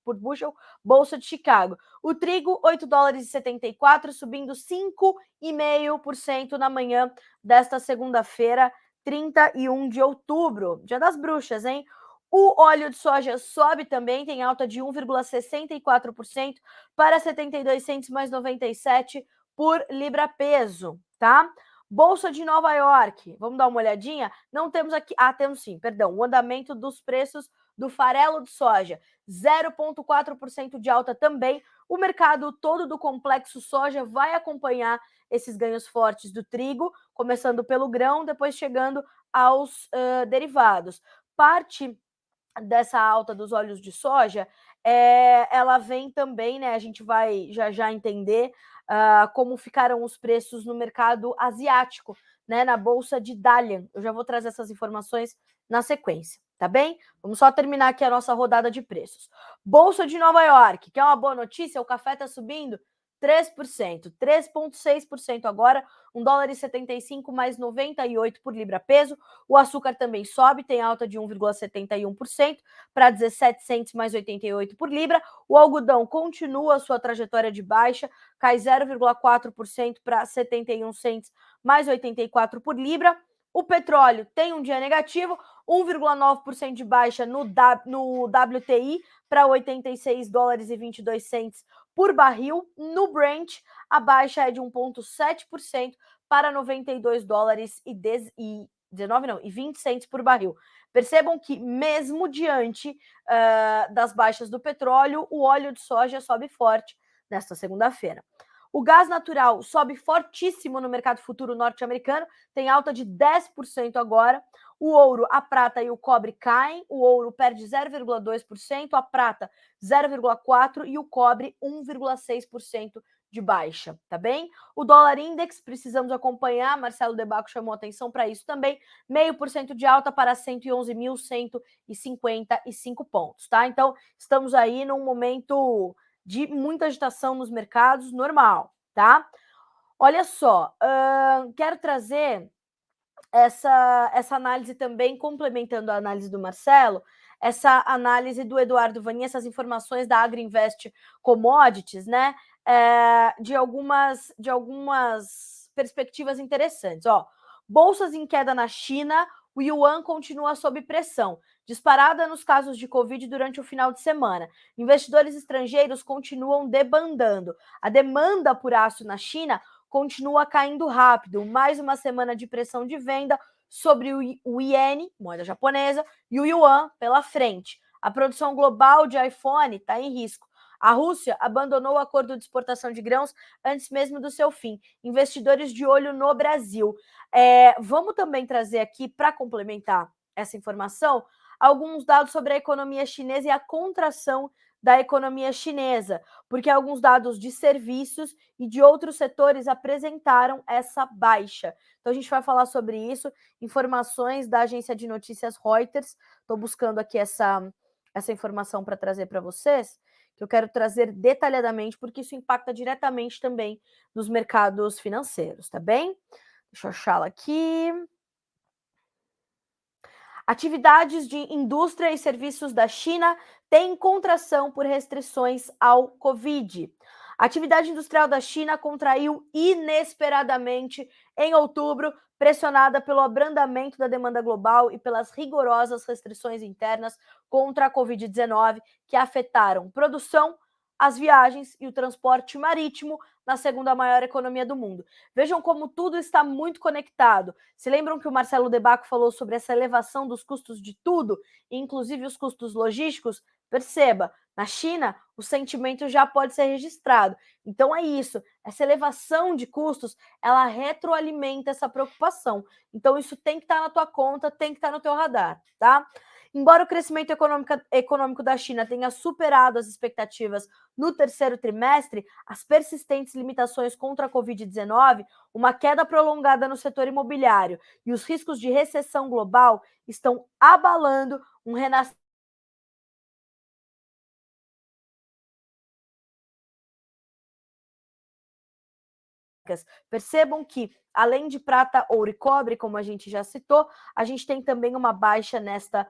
por bushel, Bolsa de Chicago. O trigo, 8 dólares e 74, subindo 5,5% na manhã desta segunda-feira, 31 de outubro. Dia das bruxas, hein? O óleo de soja sobe também, tem alta de 1,64% para 72 centos mais 97 por libra-peso, tá? Bolsa de Nova York, vamos dar uma olhadinha? Não temos aqui, temos sim, perdão, o andamento dos preços do farelo de soja, 0,4% de alta também. O mercado todo do complexo soja vai acompanhar esses ganhos fortes do trigo, começando pelo grão, depois chegando aos derivados. Parte dessa alta dos óleos de soja, ela vem também, né? A gente vai já entender como ficaram os preços no mercado asiático, né? Na bolsa de Dalian. Eu já vou trazer essas informações na sequência, tá bem? Vamos só terminar aqui a nossa rodada de preços. Bolsa de Nova York, que é uma boa notícia, o café está subindo 3%, 3,6% agora, 1 dólar e 75 mais 98 por libra-peso. O açúcar também sobe, tem alta de 1,71% para 17 centos mais 88 por libra. O algodão continua a sua trajetória de baixa, cai 0,4% para 71 centos mais 84 por libra. O petróleo tem um dia negativo, 1,9% de baixa no WTI para 86 dólares e 22 centos por barril. No Brent, a baixa é de 1,7% para 92 dólares e 20 centos por barril. Percebam que mesmo diante das baixas do petróleo, o óleo de soja sobe forte nesta segunda-feira. O gás natural sobe fortíssimo no mercado futuro norte-americano, tem alta de 10% agora. O ouro, a prata e o cobre caem, o ouro perde 0,2%, a prata 0,4% e o cobre 1,6% de baixa, tá bem? O dólar index, precisamos acompanhar, Marcelo Debaco chamou atenção para isso também, 0,5% de alta para 111.155 pontos, tá? Então, estamos aí num momento de muita agitação nos mercados, normal, tá? Olha só, quero trazer essa análise também, complementando a análise do Marcelo, essa análise do Eduardo Vani, essas informações da Agriinvest Commodities, né? De algumas perspectivas interessantes. Ó, bolsas em queda na China, o yuan continua sob pressão, disparada nos casos de Covid durante o final de semana. Investidores estrangeiros continuam debandando. A demanda por aço na China continua caindo rápido. Mais uma semana de pressão de venda sobre o iene, moeda japonesa, e o yuan pela frente. A produção global de iPhone está em risco. A Rússia abandonou o acordo de exportação de grãos antes mesmo do seu fim. Investidores de olho no Brasil. Vamos também trazer aqui, para complementar essa informação, alguns dados sobre a economia chinesa e a contração da economia chinesa, porque alguns dados de serviços e de outros setores apresentaram essa baixa. Então, a gente vai falar sobre isso, informações da agência de notícias Reuters. Estou buscando aqui essa informação para trazer para vocês, que eu quero trazer detalhadamente, porque isso impacta diretamente também nos mercados financeiros, tá bem? Deixa eu achá-la aqui. Atividades de indústria e serviços da China têm contração por restrições ao Covid. A atividade industrial da China contraiu inesperadamente em outubro, pressionada pelo abrandamento da demanda global e pelas rigorosas restrições internas contra a Covid-19, que afetaram produção, as viagens e o transporte marítimo na segunda maior economia do mundo. Vejam como tudo está muito conectado. Se lembram que o Marcelo Debaco falou sobre essa elevação dos custos de tudo, inclusive os custos logísticos? Perceba, na China, o sentimento já pode ser registrado. Então é isso, essa elevação de custos, ela retroalimenta essa preocupação. Então isso tem que estar na tua conta, tem que estar no teu radar, tá? Embora o crescimento econômico da China tenha superado as expectativas no terceiro trimestre, as persistentes limitações contra a Covid-19, uma queda prolongada no setor imobiliário e os riscos de recessão global estão abalando um renascimento. Percebam que, além de prata, ouro e cobre, como a gente já citou, a gente tem também uma baixa nesta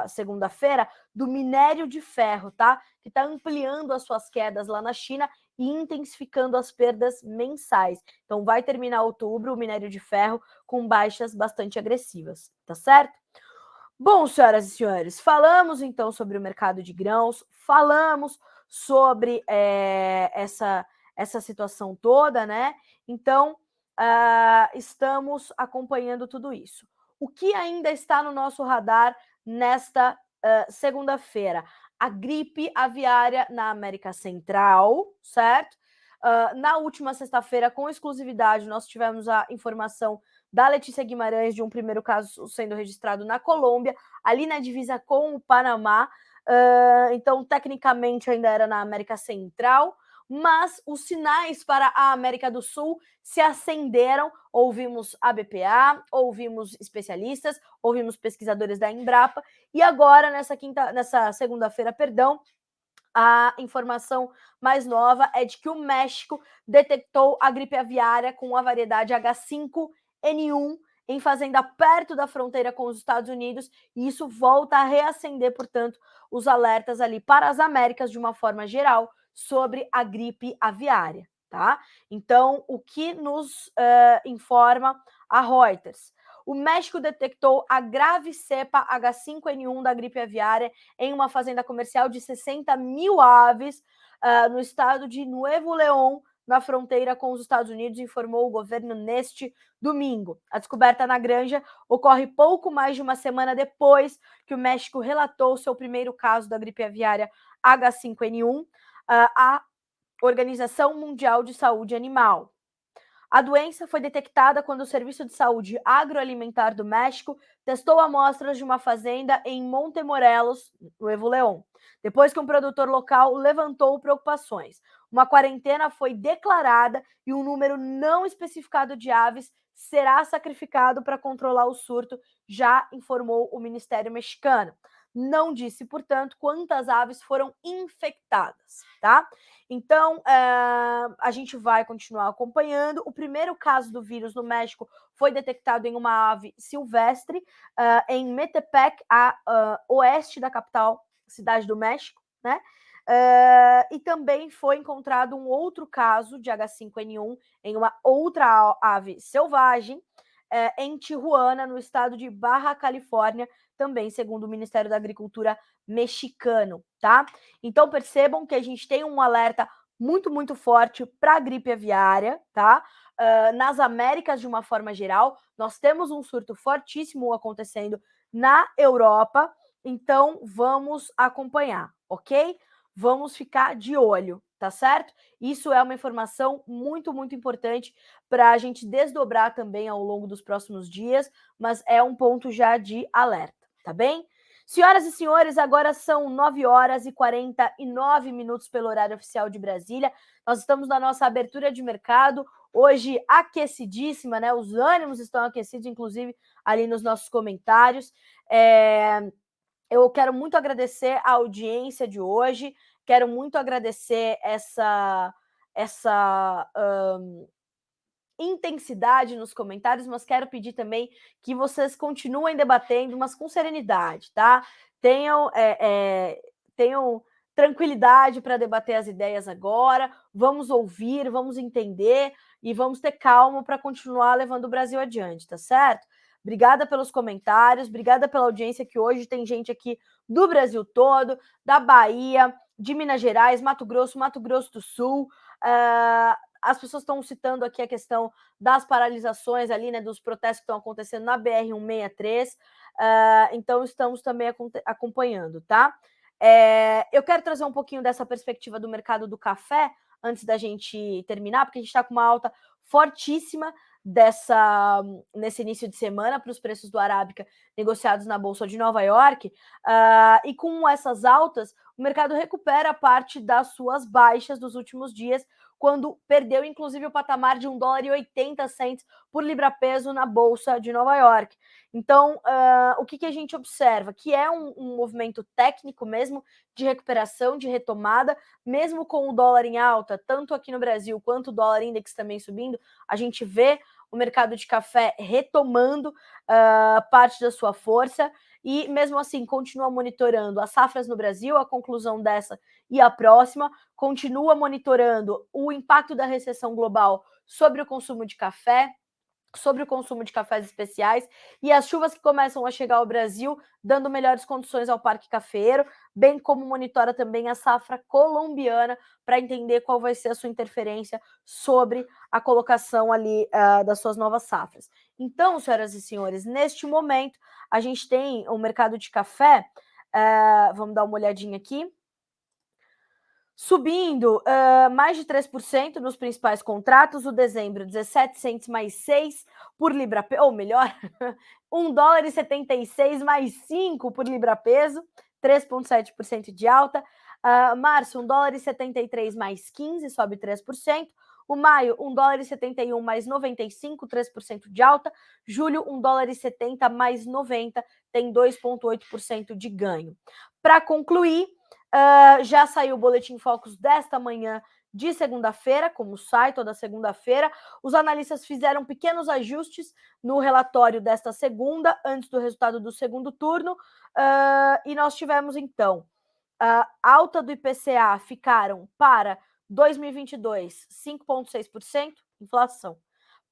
segunda-feira do minério de ferro, tá? Que está ampliando as suas quedas lá na China e intensificando as perdas mensais. Então, vai terminar outubro o minério de ferro com baixas bastante agressivas, tá certo? Bom, senhoras e senhores, falamos então sobre o mercado de grãos, falamos sobre essa situação toda, né? Então, estamos acompanhando tudo isso. O que ainda está no nosso radar nesta segunda-feira? A gripe aviária na América Central, certo? Na última sexta-feira, com exclusividade, nós tivemos a informação da Letícia Guimarães de um primeiro caso sendo registrado na Colômbia, ali na divisa com o Panamá. Então, tecnicamente, ainda era na América Central, mas os sinais para a América do Sul se acenderam. Ouvimos a BPA, ouvimos especialistas, ouvimos pesquisadores da Embrapa, e agora, nessa segunda-feira, a informação mais nova é de que o México detectou a gripe aviária com a variedade H5N1 em fazenda perto da fronteira com os Estados Unidos, e isso volta a reacender, portanto, os alertas ali para as Américas de uma forma geral sobre a gripe aviária, tá? Então, o que nos informa a Reuters? O México detectou a grave cepa H5N1 da gripe aviária em uma fazenda comercial de 60 mil aves no estado de Nuevo León, na fronteira com os Estados Unidos, informou o governo neste domingo. A descoberta na granja ocorre pouco mais de uma semana depois que o México relatou seu primeiro caso da gripe aviária H5N1 à Organização Mundial de Saúde Animal. A doença foi detectada quando o Serviço de Saúde Agroalimentar do México testou amostras de uma fazenda em Montemorelos, Nuevo León, depois que um produtor local levantou preocupações. Uma quarentena foi declarada e um número não especificado de aves será sacrificado para controlar o surto, já informou o Ministério mexicano. Não disse, portanto, quantas aves foram infectadas, tá? Então, a gente vai continuar acompanhando. O primeiro caso do vírus no México foi detectado em uma ave silvestre, em Metepec, a oeste da capital, cidade do México, né? E também foi encontrado um outro caso de H5N1 em uma outra ave selvagem, em Tijuana, no estado de Baja Califórnia, também segundo o Ministério da Agricultura mexicano, tá? Então percebam que a gente tem um alerta muito, muito forte para a gripe aviária, tá? Nas Américas, de uma forma geral, nós temos um surto fortíssimo acontecendo na Europa, então vamos acompanhar, ok? Vamos ficar de olho, tá certo? Isso é uma informação muito, muito importante para a gente desdobrar também ao longo dos próximos dias, mas é um ponto já de alerta, tá bem? Senhoras e senhores, agora são 9 horas e 49 minutos pelo horário oficial de Brasília. Nós estamos na nossa abertura de mercado, hoje aquecidíssima, né? Os ânimos estão aquecidos, inclusive, ali nos nossos comentários. Eu quero muito agradecer a audiência de hoje, quero muito agradecer essa intensidade nos comentários, mas quero pedir também que vocês continuem debatendo, mas com serenidade, tá? Tenham tranquilidade para debater as ideias agora, vamos ouvir, vamos entender e vamos ter calma para continuar levando o Brasil adiante, tá certo? Obrigada pelos comentários, obrigada pela audiência, que hoje tem gente aqui do Brasil todo, da Bahia, de Minas Gerais, Mato Grosso do Sul, As pessoas estão citando aqui a questão das paralisações ali, né, dos protestos que estão acontecendo na BR-163, então estamos também acompanhando, tá? Eu quero trazer um pouquinho dessa perspectiva do mercado do café, antes da gente terminar, porque a gente está com uma alta fortíssima nesse início de semana para os preços do Arábica negociados na Bolsa de Nova York, e com essas altas, o mercado recupera parte das suas baixas dos últimos dias, quando perdeu, inclusive, o patamar de $1,80 por libra-peso na Bolsa de Nova York. Então, o que a gente observa? Que é um movimento técnico mesmo, de recuperação, de retomada, mesmo com o dólar em alta, tanto aqui no Brasil quanto o dólar index também subindo, a gente vê o mercado de café retomando parte da sua força e, mesmo assim, continua monitorando as safras no Brasil, a conclusão dessa e a próxima, continua monitorando o impacto da recessão global sobre o consumo de café, sobre o consumo de cafés especiais e as chuvas que começam a chegar ao Brasil, dando melhores condições ao parque cafeeiro, bem como monitora também a safra colombiana para entender qual vai ser a sua interferência sobre a colocação ali das suas novas safras. Então, senhoras e senhores, neste momento, a gente tem o mercado de café, vamos dar uma olhadinha aqui, subindo mais de 3% nos principais contratos, o dezembro 17 cents mais 6 por libra, ou melhor, $1,76 mais 5 por libra peso, 3,7% de alta. Março, $1,73 mais 15, sobe 3%. O maio, $1,71 mais 95, 3% de alta. Julho, $1,70 mais 90, tem 2,8% de ganho. Para concluir, já saiu o Boletim Focus desta manhã de segunda-feira, como sai toda segunda-feira. Os analistas fizeram pequenos ajustes no relatório desta segunda, antes do resultado do segundo turno, e nós tivemos, então, a alta do IPCA ficaram para 2022, 5,6%, inflação.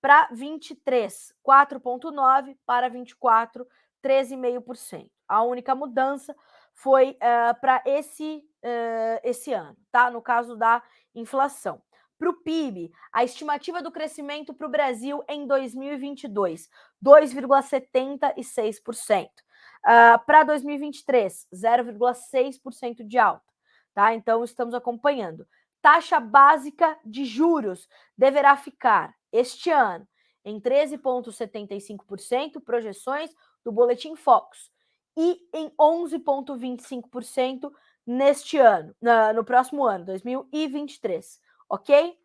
Para 23, 4,9%, para 24, 13,5%. A única mudança foi para esse ano, tá? No caso da inflação. Para o PIB, a estimativa do crescimento para o Brasil em 2022, 2,76%. Para 2023, 0,6% de alta, tá? Então, estamos acompanhando. Taxa básica de juros deverá ficar, este ano, em 13,75%, projeções do Boletim Focus, e em 11,25% neste ano, no próximo ano, 2023, ok?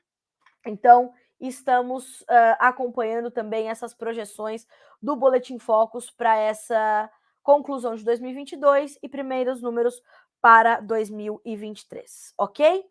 Então, estamos acompanhando também essas projeções do Boletim Focus para essa conclusão de 2022 e primeiros números para 2023, ok?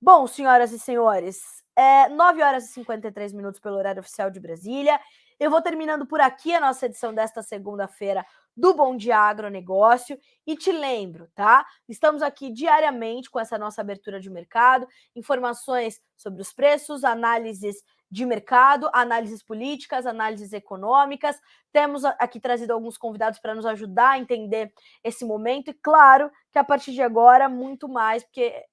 Bom, senhoras e senhores, 9 horas e 53 minutos pelo horário oficial de Brasília. Eu vou terminando por aqui a nossa edição desta segunda-feira do Bom Dia Agronegócio e te lembro, tá? Estamos aqui diariamente com essa nossa abertura de mercado, informações sobre os preços, análises de mercado, análises políticas, análises econômicas. Temos aqui trazido alguns convidados para nos ajudar a entender esse momento e, claro, que a partir de agora, muito mais, porque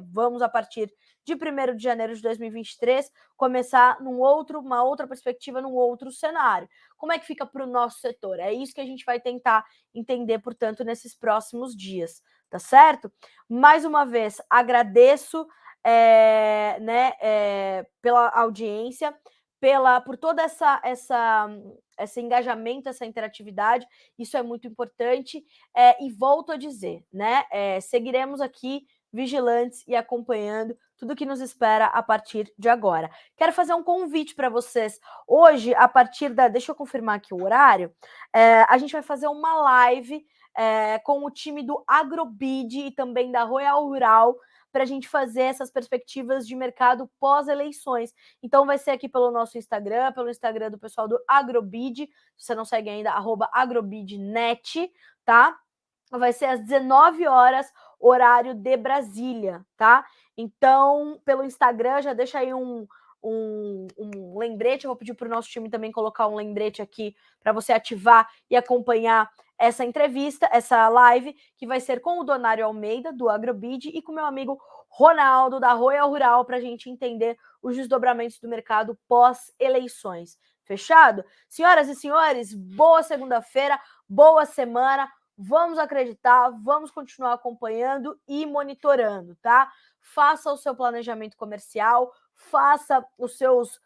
vamos, a partir de 1º de janeiro de 2023, começar uma outra perspectiva, num outro cenário. Como é que fica para o nosso setor? É isso que a gente vai tentar entender, portanto, nesses próximos dias, tá certo? Mais uma vez, agradeço pela audiência, por todo esse engajamento, essa interatividade, isso é muito importante, e volto a dizer, né, seguiremos aqui vigilantes e acompanhando tudo que nos espera a partir de agora. Quero fazer um convite para vocês. Hoje, a partir deixa eu confirmar aqui o horário, a gente vai fazer uma live com o time do Agrobid e também da Royal Rural, para a gente fazer essas perspectivas de mercado pós-eleições. Então vai ser aqui pelo nosso Instagram, pelo Instagram do pessoal do Agrobid, se você não segue ainda, @agrobidnet, tá? Vai ser às 19 horas, horário de Brasília, tá? Então, pelo Instagram, já deixa aí um lembrete, eu vou pedir para o nosso time também colocar um lembrete aqui para você ativar e acompanhar essa entrevista, essa live, que vai ser com o Donário Almeida, do Agrobid, e com meu amigo Ronaldo, da Royal Rural, para a gente entender os desdobramentos do mercado pós-eleições. Fechado? Senhoras e senhores, boa segunda-feira, boa semana. Vamos acreditar, vamos continuar acompanhando e monitorando, tá? Faça o seu planejamento comercial, faça os seus...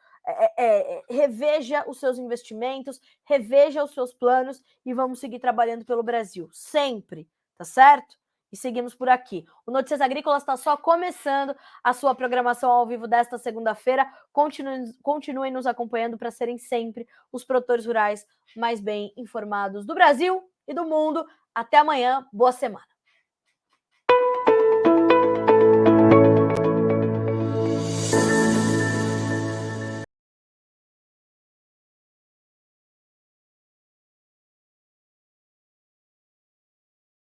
reveja os seus investimentos, reveja os seus planos e vamos seguir trabalhando pelo Brasil, sempre, tá certo? E seguimos por aqui. O Notícias Agrícolas está só começando a sua programação ao vivo desta segunda-feira. Continuem nos acompanhando para serem sempre os produtores rurais mais bem informados do Brasil e do mundo. Até amanhã, boa semana.